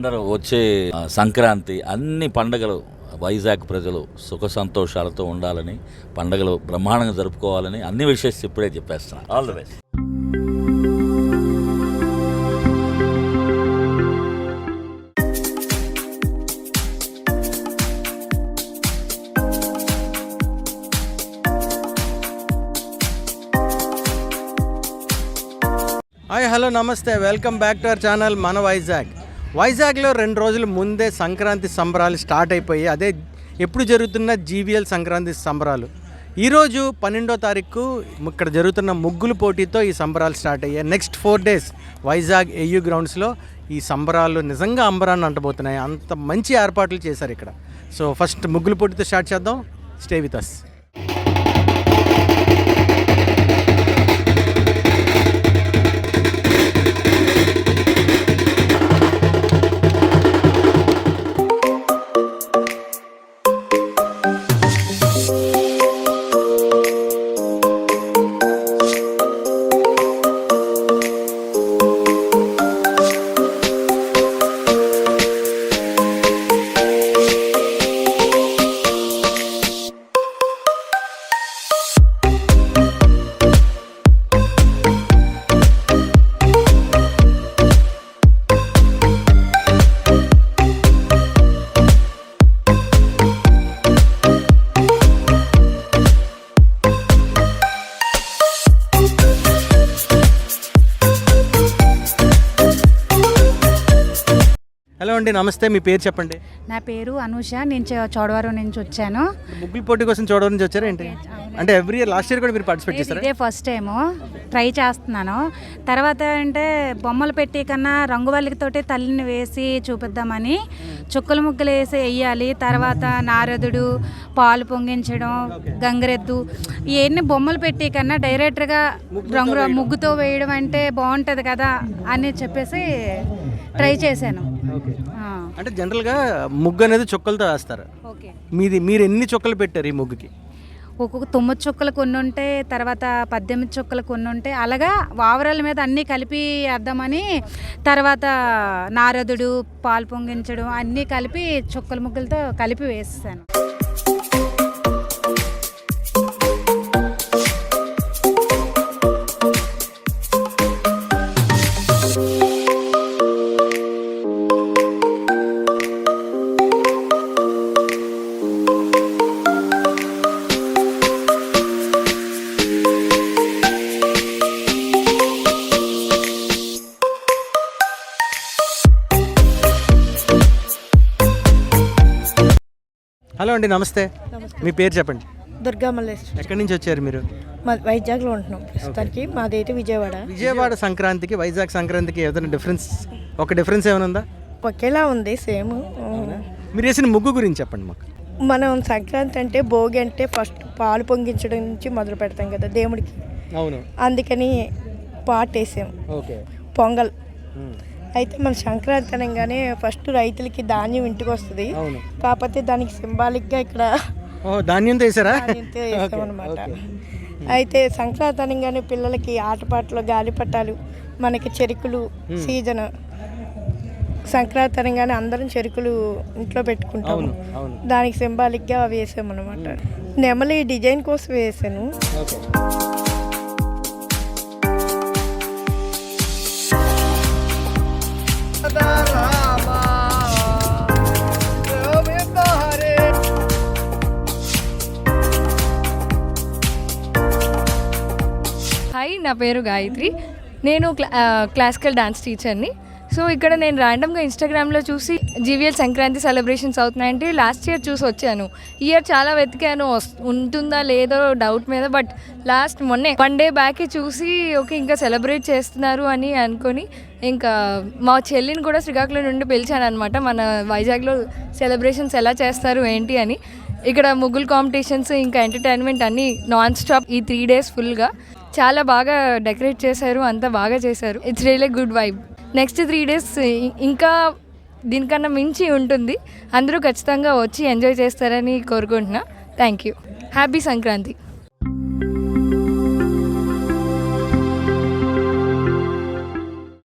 అందరూ వచ్చే సంక్రాంతి అన్ని పండగలు వైజాగ్ ప్రజలు సుఖ సంతోషాలతో ఉండాలని, పండగలు బ్రహ్మాండంగా జరుపుకోవాలని అన్ని విషయాలు ఇప్పుడే చెప్పేస్తున్నా. All the best. Hi, hello, నమస్తే, welcome back to our channel మన వైజాగ్లో 2 రోజుల ముందే సంక్రాంతి సంబరాలు స్టార్ట్ అయిపోయి, అదే ఎప్పుడు జరుగుతున్న జీవీఎల్ సంక్రాంతి సంబరాలు ఈరోజు 12వ తారీఖు ఇక్కడ జరుగుతున్న ముగ్గులు పోటీతో ఈ సంబరాలు స్టార్ట్ అయ్యాయి. నెక్స్ట్ 4 days వైజాగ్ ఏయూ గ్రౌండ్స్లో ఈ సంబరాలు నిజంగా అంబరాన్ని అంటబోతున్నాయి. అంత మంచి ఏర్పాట్లు చేశారు ఇక్కడ. సో ఫస్ట్ ముగ్గులు పోటీతో స్టార్ట్ చేద్దాం. Stay with us. హలో అండి, నమస్తే, మీ పేరు చెప్పండి. నా పేరు అనూష. నేను చోడవరం నుంచి వచ్చాను. ముగ్గుల పోటీ కోసం చోడవరం నుంచి వచ్చారా ఏంటి? అంటే ఎవ్రీ ఇయర్, లాస్ట్ ఇయర్ కూడా మీరు పార్టిసిపేట్ చేస్తారా? ఇదే ఫస్ట్ టైము ట్రై చేస్తున్నాను. తర్వాత అంటే బొమ్మలు పెట్టి కన్నా రంగువల్లితోటి తల్లిని వేసి చూపిద్దామని చుక్కలు ముగ్గులు వేసి వెయ్యాలి. తర్వాత నారదుడు, పాలు పొంగించడం, గంగరెద్దు, ఇవన్నీ బొమ్మలు పెట్టి కన్నా డైరెక్ట్గా ముగ్గుతో వేయడం అంటే బాగుంటుంది కదా అని చెప్పేసి ట్రై చేశాను. అంటే జనరల్గా ముగ్గు అనేది చుక్కలతో వేస్తారు. మీరు ఎన్ని చుక్కలు పెట్టారు ఈ ముగ్గుకి? ఒక్కొక్క 9 చుక్కలు కొన్ని ఉంటే, తర్వాత 18 చుక్కలు కొన్ని ఉంటే, అలాగా వావరాల మీద అన్నీ కలిపి వేద్దామని తర్వాత నారదుడు, పాలు పొంగించడం అన్నీ కలిపి చుక్కల ముగ్గులతో కలిపి వేస్తాను. హలో అండి, నమస్తే, మీ పేరు చెప్పండి. దుర్గా మల్లేశ్వరి. ఎక్కడి నుంచి వచ్చారు మీరు? వైజాగ్లో ఉంటున్నాం ప్రస్తుతానికి. మాదైతే విజయవాడ. సంక్రాంతికి వైజాగ్ సంక్రాంతికి ఏదైనా డిఫరెన్స్ ఏమైనా ఉందా? ఒకేలా ఉంది, సేమ్. మీరు వేసిన ముగ్గు గురించి చెప్పండి మాకు. మనం సంక్రాంతి అంటే భోగి అంటే ఫస్ట్ పాలు పొంగించడం నుంచి మొదలు పెడతాం కదా దేవుడికి. అవును. అందుకని పాట వేసాం. ఓకే. పొంగల్. అయితే మన సంక్రాంతి అనగానే ఫస్ట్ రైతులకి ధాన్యం ఇంటికి వస్తుంది. కాకపోతే దానికి సింబాలిక్గా ఇక్కడ ధాన్యంతో వేసారా? వేసాం అనమాట. అయితే సంక్రాంతి అనగానే పిల్లలకి ఆటపాటలు, గాలిపటాలు, మనకి చెరుకులు సీజన్. సంక్రాంతి అనగానే అందరం చెరుకులు ఇంట్లో పెట్టుకుంటాము. దానికి సింబాలిక్గా అవి వేసాం అనమాట. నెమలి డిజైన్ కోసం వేసాను. హాయ్, నా పేరు గాయత్రి. నేను క్లాసికల్ డాన్స్ టీచర్ని. సో ఇక్కడ నేను ర్యాండమ్గా ఇన్స్టాగ్రామ్లో చూసి జీవీఎల్ సంక్రాంతి సెలబ్రేషన్స్ అవుతున్నాయంటే లాస్ట్ ఇయర్ చూసి వచ్చాను. ఈ ఇయర్ చాలా వెతికాను ఉంటుందా లేదో డౌట్ మీద. బట్ మొన్నే 1 day బ్యాక్ చూసి ఓకే ఇంకా సెలబ్రేట్ చేస్తున్నారు అని అనుకొని ఇంకా మా చెల్లిని కూడా శ్రీకాకుళం నుండి పిలిచాను అనమాట. మన వైజాగ్లో సెలబ్రేషన్స్ ఎలా చేస్తారు ఏంటి అని. ఇక్కడ ముగ్గులు కాంపిటీషన్స్, ఇంకా ఎంటర్టైన్మెంట్ అన్నీ నాన్ స్టాప్ ఈ 3 days ఫుల్గా చాలా బాగా డెకరేట్ చేశారు. అంతా బాగా చేశారు. It's really good vibe. Next 3 days ఇంకా దీనికన్నా మించి ఉంటుంది. అందరూ ఖచ్చితంగా వచ్చి ఎంజాయ్ చేస్తారని కోరుకుంటున్నా. Thank you. హ్యాపీ సంక్రాంతి.